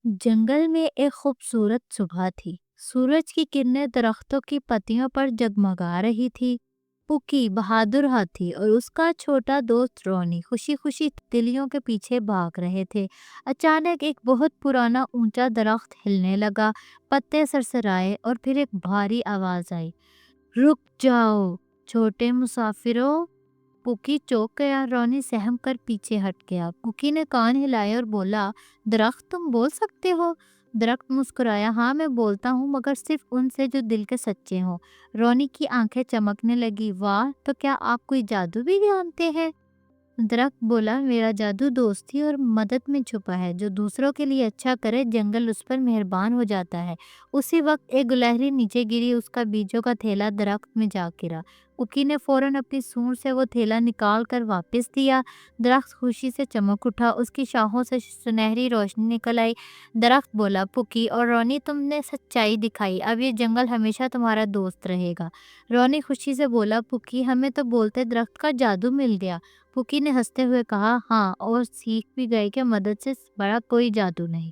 जंगल में एक खूबसूरत सुबह थी। सूरज की किरणें दरख्तों की पत्तियों पर जगमगा रही थी। पुकी बहादुर हाथी और उसका छोटा दोस्त रोनी खुशी खुशी तितलियों के पीछे भाग रहे थे। अचानक एक बहुत पुराना ऊंचा दरख्त हिलने लगा। पत्ते सरसराए और फिर एक भारी आवाज आई, रुक जाओ छोटे मुसाफिरों। पुकी चौंक गया। रोनी सहम कर पीछे हट गया। पुकी ने कान हिलाए और बोला, दरख्त तुम बोल सकते हो? दरख्त मुस्कुराया, हाँ मैं बोलता हूँ, मगर सिर्फ उनसे जो दिल के सच्चे हों। रोनी की आंखें चमकने लगी। वाह, तो क्या आप कोई जादू भी जानते हैं? दरख्त बोला, मेरा जादू दोस्ती और मदद में छुपा है। जो दूसरों के लिए अच्छा करे, जंगल उस पर मेहरबान हो जाता है। उसी वक्त एक गिलहरी नीचे गिरी। उसका बीजों का थैला दरख्त में जा गिरा। कुकी ने फौरन अपनी सूंड से वो थैला निकाल कर वापस दिया। दरख्त खुशी से चमक उठा। उसकी शाखों से सुनहरी रोशनी निकल आई। दरख्त बोला, पुकी और रोनी, तुमने सच्चाई दिखाई। अब ये जंगल हमेशा तुम्हारा दोस्त रहेगा। रोनी खुशी से बोला, पुकी हमें तो बोलते दरख्त का जादू मिल गया। पुकी ने हंसते हुए कहा, हाँ, और सीख भी गए कि मदद से बड़ा कोई जादू नहीं।